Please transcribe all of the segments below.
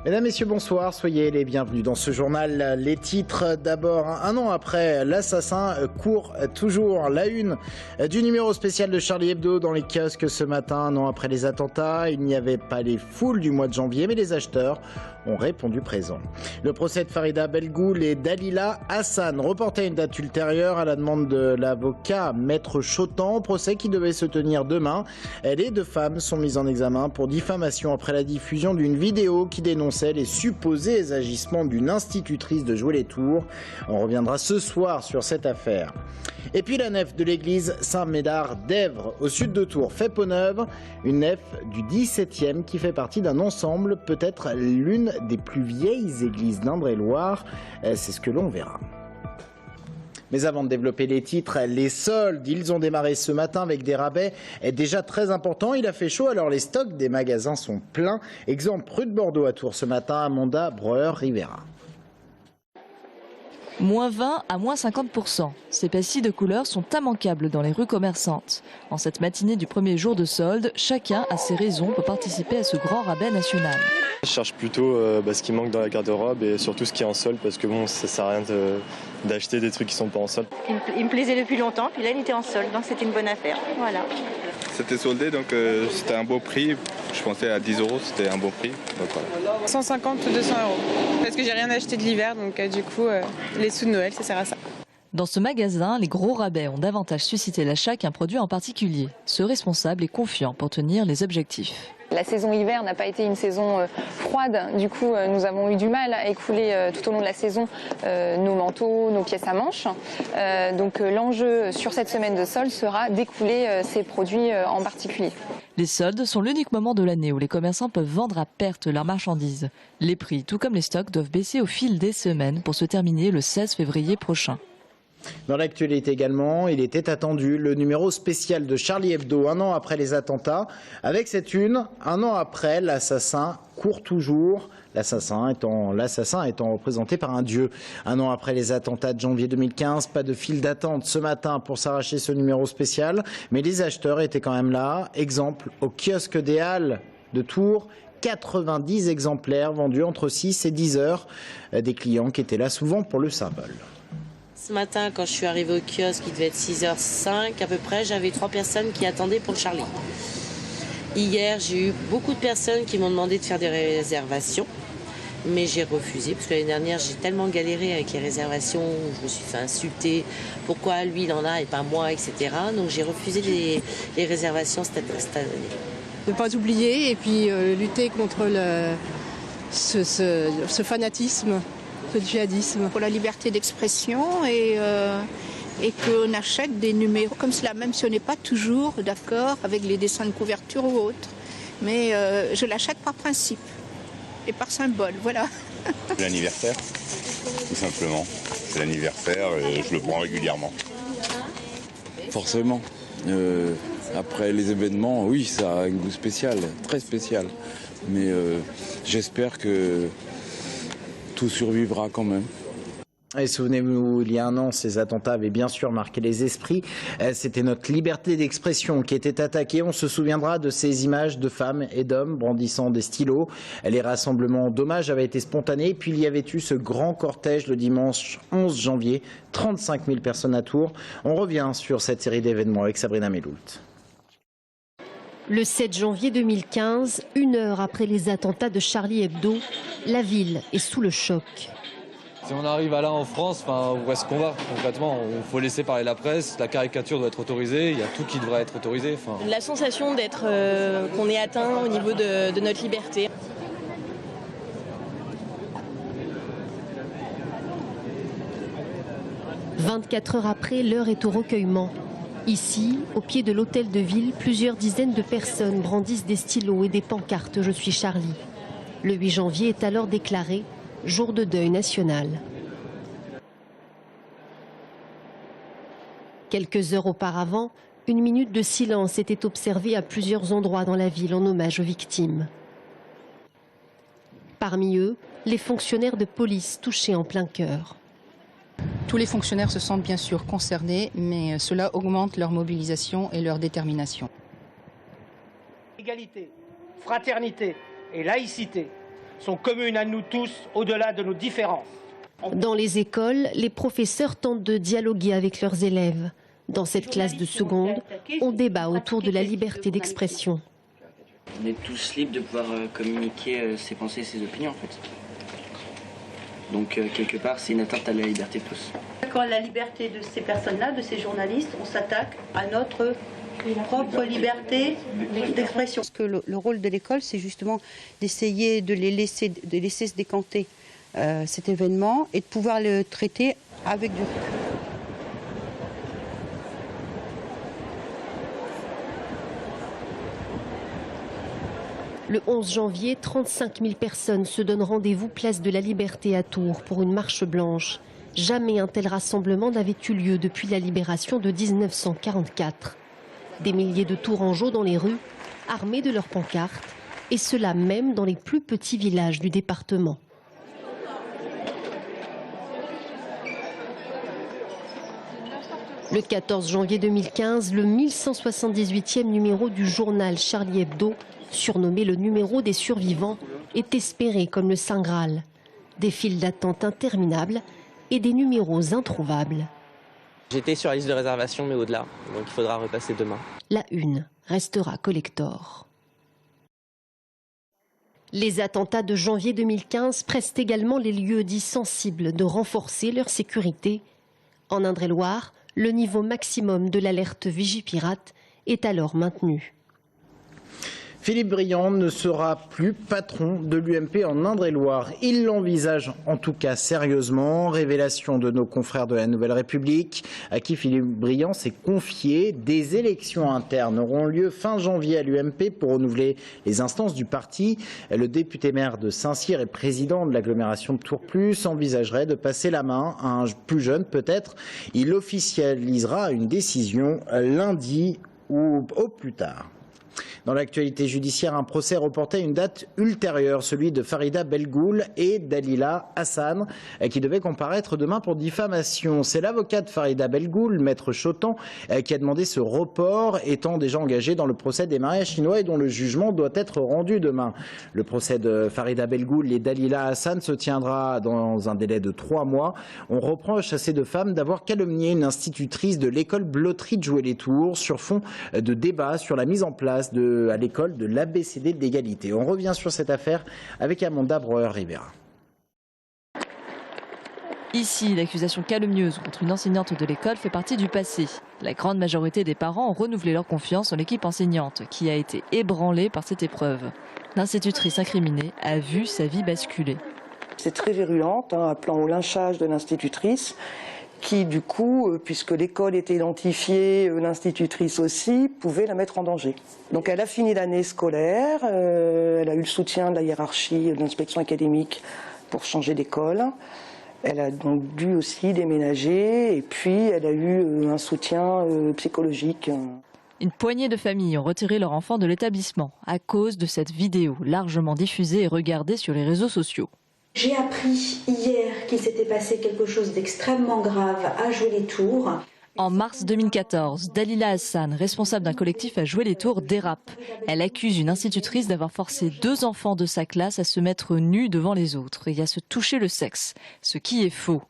Mesdames, Messieurs, bonsoir. Soyez les bienvenus dans ce journal. Les titres d'abord. Un an après, l'assassin court toujours. La une du numéro spécial de Charlie Hebdo dans les kiosques ce matin. Un an après les attentats, il n'y avait pas les foules du mois de janvier, mais les acheteurs ont répondu présent. Le procès de Farida Belgoul et Dalila Hassan reporté à une date ultérieure à la demande de l'avocat Maître Chotan. Procès qui devait se tenir demain. Les deux femmes sont mises en examen pour diffamation après la diffusion d'une vidéo qui dénonçait les supposés agissements d'une institutrice de Joué-les-Tours. On reviendra ce soir sur cette affaire. Et puis la nef de l'église Saint-Médard d'Èvres, au sud de Tours, fait peau neuve. Une nef du 17e qui fait partie d'un ensemble, peut-être l'une des plus vieilles églises d'Indre-et-Loire. C'est ce que l'on verra. Mais avant de développer les titres, les soldes, ils ont démarré ce matin avec des rabais déjà très importants. Il a fait chaud, alors les stocks des magasins sont pleins. Exemple, rue de Bordeaux à Tours ce matin, Amanda Breuer-Rivera. Moins 20 à moins 50%. Ces pastilles de couleurs sont immanquables dans les rues commerçantes. En cette matinée du premier jour de solde, chacun a ses raisons pour participer à ce grand rabais national. Je cherche plutôt ce qui manque dans la garde-robe et surtout ce qui est en solde parce que bon, ça sert à rien d'acheter des trucs qui sont pas en solde. Il me plaisait depuis longtemps, puis là il était en solde, donc c'était une bonne affaire. Voilà. C'était soldé, donc c'était un beau prix. Je pensais à 10 €, c'était un bon prix. Donc, voilà. 150 ou 200 €. Parce que j'ai rien acheté de l'hiver, donc du coup, les sous de Noël, ça sert à ça. Dans ce magasin, les gros rabais ont davantage suscité l'achat qu'un produit en particulier. Ce responsable est confiant pour tenir les objectifs. La saison hiver n'a pas été une saison froide, du coup nous avons eu du mal à écouler tout au long de la saison nos manteaux, nos pièces à manches. Donc l'enjeu sur cette semaine de solde sera d'écouler ces produits en particulier. Les soldes sont l'unique moment de l'année où les commerçants peuvent vendre à perte leurs marchandises. Les prix, tout comme les stocks, doivent baisser au fil des semaines pour se terminer le 16 février prochain. Dans l'actualité également, il était attendu le numéro spécial de Charlie Hebdo, un an après les attentats. Avec cette une, un an après, l'assassin court toujours, l'assassin étant représenté par un dieu. Un an après les attentats de janvier 2015, pas de file d'attente ce matin pour s'arracher ce numéro spécial, mais les acheteurs étaient quand même là. Exemple, au kiosque des Halles de Tours, 90 exemplaires vendus entre 6 et 10 heures. Des clients qui étaient là souvent pour le symbole. Ce matin, quand je suis arrivée au kiosque, il devait être 6h05 à peu près, j'avais 3 personnes qui attendaient pour le Charlie. Hier, j'ai eu beaucoup de personnes qui m'ont demandé de faire des réservations, mais j'ai refusé, parce que l'année dernière, j'ai tellement galéré avec les réservations, je me suis fait insulter, pourquoi lui il en a et pas moi, etc. Donc j'ai refusé les réservations cette année. Ne pas oublier et puis lutter contre ce fanatisme. Ce djihadisme. Pour la liberté d'expression et qu'on achète des numéros comme cela, même si on n'est pas toujours d'accord avec les dessins de couverture ou autres. Mais je l'achète par principe et par symbole, voilà. C'est l'anniversaire, tout simplement. C'est l'anniversaire et je le prends régulièrement. Forcément. Après les événements, oui, ça a un goût spécial, très spécial. Mais j'espère que tout survivra quand même. Et souvenez-vous, il y a un an, ces attentats avaient bien sûr marqué les esprits. C'était notre liberté d'expression qui était attaquée. On se souviendra de ces images de femmes et d'hommes brandissant des stylos. Les rassemblements d'hommage avaient été spontanés. Puis il y avait eu ce grand cortège le dimanche 11 janvier. 35 000 personnes à Tours. On revient sur cette série d'événements avec Sabrina Meloult. Le 7 janvier 2015, une heure après les attentats de Charlie Hebdo, la ville est sous le choc. Si on arrive à là en France, où est-ce qu'on va concrètement? Il faut laisser parler la presse, la caricature doit être autorisée, il y a tout qui devrait être autorisé. La sensation d'être qu'on est atteint au niveau de notre liberté. « 24 heures après, l'heure est au recueillement. Ici, au pied de l'hôtel de ville, plusieurs dizaines de personnes brandissent des stylos et des pancartes « Je suis Charlie ». Le 8 janvier est alors déclaré jour de deuil national. Quelques heures auparavant, une minute de silence était observée à plusieurs endroits dans la ville en hommage aux victimes. Parmi eux, les fonctionnaires de police touchés en plein cœur. Tous les fonctionnaires se sentent bien sûr concernés, mais cela augmente leur mobilisation et leur détermination. Égalité, fraternité et laïcité sont communes à nous tous, au-delà de nos différences. Dans les écoles, les professeurs tentent de dialoguer avec leurs élèves. Dans cette classe de seconde, on débat autour de la liberté d'expression. On est tous libres de pouvoir communiquer ses pensées et ses opinions en fait. Donc quelque part c'est une atteinte à la liberté de tous. Quand la liberté de ces personnes-là, de ces journalistes, on s'attaque à notre propre liberté d'expression. Parce que le rôle de l'école, c'est justement d'essayer de laisser se décanter cet événement et de pouvoir le traiter avec du recul. Le 11 janvier, 35 000 personnes se donnent rendez-vous place de la Liberté à Tours pour une marche blanche. Jamais un tel rassemblement n'avait eu lieu depuis la libération de 1944. Des milliers de Tourangeaux dans les rues, armés de leurs pancartes, et cela même dans les plus petits villages du département. Le 14 janvier 2015, le 1178e numéro du journal Charlie Hebdo, surnommé le numéro des survivants, est espéré comme le Saint Graal. Des files d'attente interminables et des numéros introuvables. J'étais sur la liste de réservation, mais au-delà, donc il faudra repasser demain. La une restera collector. Les attentats de janvier 2015 pressent également les lieux dits sensibles de renforcer leur sécurité. En Indre-et-Loire, le niveau maximum de l'alerte Vigipirate est alors maintenu. Philippe Briand ne sera plus patron de l'UMP en Indre-et-Loire. Il l'envisage en tout cas sérieusement. Révélation de nos confrères de la Nouvelle République, à qui Philippe Briand s'est confié. Des élections internes auront lieu fin janvier à l'UMP pour renouveler les instances du parti. Le député maire de Saint-Cyr et président de l'agglomération de Tours Plus envisagerait de passer la main à un plus jeune peut-être. Il officialisera une décision lundi ou au plus tard. Dans l'actualité judiciaire, un procès reporté à une date ultérieure, celui de Farida Belgoul et Dalila Hassan, qui devaient comparaître demain pour diffamation. C'est l'avocat de Farida Belgoul, maître Chotan, qui a demandé ce report, étant déjà engagé dans le procès des mariages chinois et dont le jugement doit être rendu demain. Le procès de Farida Belgoul et Dalila Hassan se tiendra dans un délai de 3 mois. On reproche à ces deux femmes d'avoir calomnié une institutrice de l'école Blottery de Joué-les-Tours sur fond de débat sur la mise en place à l'école de l'ABCD d'égalité. On revient sur cette affaire avec Amanda Breuer-Rivera. Ici, l'accusation calomnieuse contre une enseignante de l'école fait partie du passé. La grande majorité des parents ont renouvelé leur confiance en l'équipe enseignante, qui a été ébranlée par cette épreuve. L'institutrice incriminée a vu sa vie basculer. C'est très virulent, appelant au lynchage de l'institutrice, qui du coup, puisque l'école était identifiée, l'institutrice aussi, pouvait la mettre en danger. Donc elle a fini l'année scolaire, elle a eu le soutien de la hiérarchie de l'inspection académique pour changer d'école. Elle a donc dû aussi déménager et puis elle a eu un soutien psychologique. Une poignée de familles ont retiré leur enfant de l'établissement à cause de cette vidéo largement diffusée et regardée sur les réseaux sociaux. J'ai appris hier qu'il s'était passé quelque chose d'extrêmement grave à Joué-les-Tours. En mars 2014, Dalila Hassan, responsable d'un collectif à Joué-les-Tours, dérape. Elle accuse une institutrice d'avoir forcé 2 enfants de sa classe à se mettre nus devant les autres et à se toucher le sexe, ce qui est faux.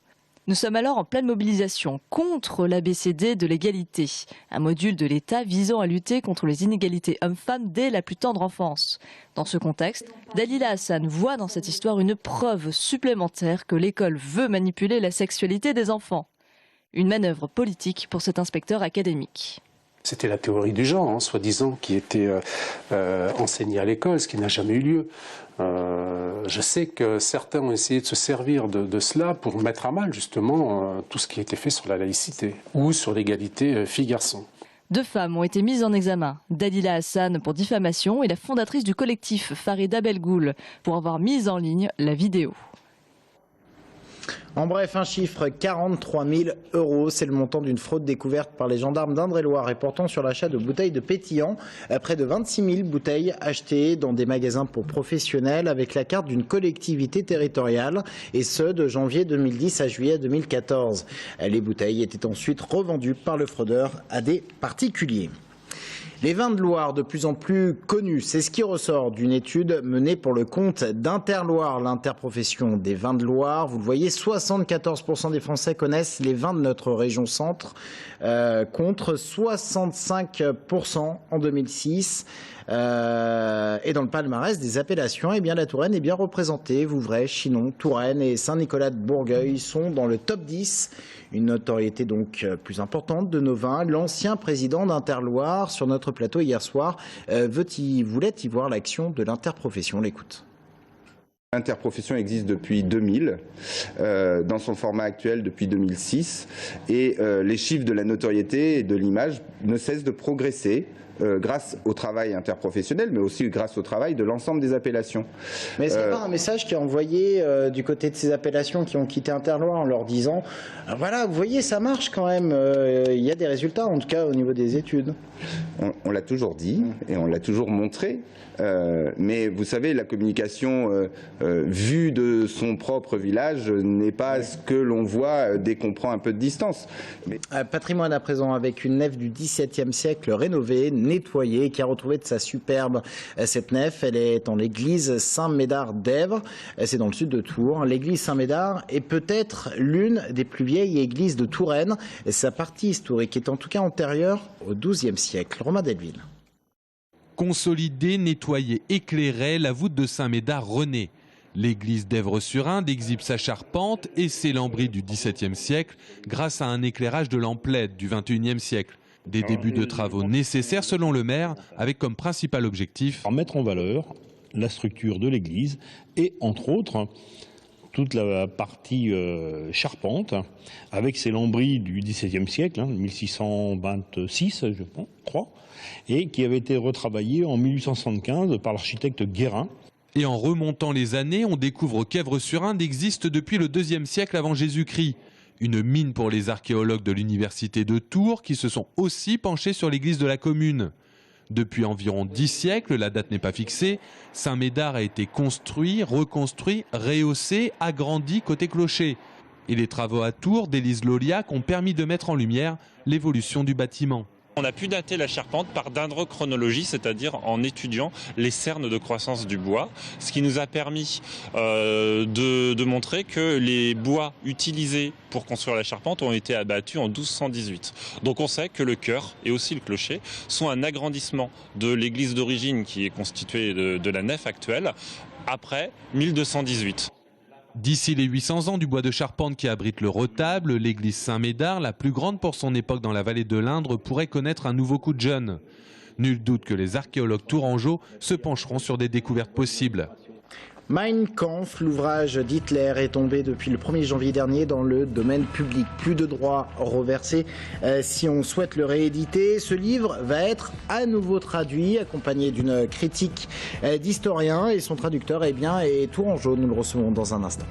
Nous sommes alors en pleine mobilisation contre l'ABCD de l'égalité, un module de l'État visant à lutter contre les inégalités hommes-femmes dès la plus tendre enfance. Dans ce contexte, Dalila Hassan voit dans cette histoire une preuve supplémentaire que l'école veut manipuler la sexualité des enfants. Une manœuvre politique pour cet inspecteur académique. C'était la théorie du genre, soi-disant, qui était enseignée à l'école, ce qui n'a jamais eu lieu. Je sais que certains ont essayé de se servir de cela pour mettre à mal, justement, tout ce qui a été fait sur la laïcité ou sur l'égalité filles-garçons. 2 femmes ont été mises en examen. Dalila Hassan pour diffamation et la fondatrice du collectif Farida Belgoul pour avoir mis en ligne la vidéo. En bref, un chiffre, 43 000 €. C'est le montant d'une fraude découverte par les gendarmes d'Indre-et-Loire et portant sur l'achat de bouteilles de pétillant. Près de 26 000 bouteilles achetées dans des magasins pour professionnels avec la carte d'une collectivité territoriale. Et ce, de janvier 2010 à juillet 2014. Les bouteilles étaient ensuite revendues par le fraudeur à des particuliers. Les vins de Loire de plus en plus connus, c'est ce qui ressort d'une étude menée pour le compte d'Interloire, l'interprofession des vins de Loire. Vous le voyez, 74% des Français connaissent les vins de notre région centre, contre 65% en 2006. Et dans le palmarès des appellations, eh bien, la Touraine est bien représentée. Vouvray, Chinon, Touraine et Saint-Nicolas de Bourgueil sont dans le top 10. Une notoriété donc plus importante de nos vins. L'ancien président d'Interloire sur notre plateau hier soir voulait y voir l'action de l'interprofession. On l'écoute. L'interprofession existe depuis 2000, dans son format actuel depuis 2006, et les chiffres de la notoriété et de l'image ne cessent de progresser. Grâce au travail interprofessionnel, mais aussi grâce au travail de l'ensemble des appellations. Mais est-ce qu'il n'y a pas un message qui est envoyé du côté de ces appellations qui ont quitté Interloire en leur disant voilà, vous voyez, ça marche quand même, il y a des résultats, en tout cas au niveau des études. On l'a toujours dit et on l'a toujours montré, mais vous savez, la communication vue de son propre village n'est pas ce que l'on voit dès qu'on prend un peu de distance. Mais... Patrimoine à présent avec une nef du XVIIe siècle rénovée, nettoyée, qui a retrouvé de sa superbe. Cette nef, elle est en l'église Saint-Médard d'Èvres, c'est dans le sud de Tours. L'église Saint-Médard est peut-être l'une des plus vieilles églises de Touraine. Sa partie historique est en tout cas antérieure au XIIe siècle. Romain Delville. Consolidée, nettoyée, éclairée, la voûte de Saint-Médard renaît. L'église d'Èvres-sur-Inde exhibe sa charpente et ses lambris du XVIIe siècle grâce à un éclairage de lampe LED du XXIe siècle. Des débuts de travaux nécessaires selon le maire, avec comme principal objectif mettre en valeur la structure de l'église et entre autres toute la partie charpente avec ses lambris du XVIIe siècle, 1626 je crois, et qui avait été retravaillé en 1875 par l'architecte Guérin. Et en remontant les années, on découvre qu'Èvres-sur-Inde existe depuis le IIe siècle avant Jésus-Christ. Une mine pour les archéologues de l'université de Tours qui se sont aussi penchés sur l'église de la commune. Depuis environ 10 siècles, la date n'est pas fixée, Saint-Médard a été construit, reconstruit, rehaussé, agrandi côté clocher. Et les travaux à Tours d'Élise Loliac ont permis de mettre en lumière l'évolution du bâtiment. On a pu dater la charpente par dendrochronologie, c'est-à-dire en étudiant les cernes de croissance du bois, ce qui nous a permis de montrer que les bois utilisés pour construire la charpente ont été abattus en 1218. Donc on sait que le chœur et aussi le clocher sont un agrandissement de l'église d'origine qui est constituée de la nef actuelle après 1218. D'ici les 800 ans du bois de charpente qui abrite le retable, l'église Saint-Médard, la plus grande pour son époque dans la vallée de l'Indre, pourrait connaître un nouveau coup de jeune. Nul doute que les archéologues tourangeaux se pencheront sur des découvertes possibles. Mein Kampf, l'ouvrage d'Hitler, est tombé depuis le 1er janvier dernier dans le domaine public. Plus de droits reversés si on souhaite le rééditer. Ce livre va être à nouveau traduit, accompagné d'une critique d'historien, et son traducteur est tourangeau. Nous le recevons dans un instant.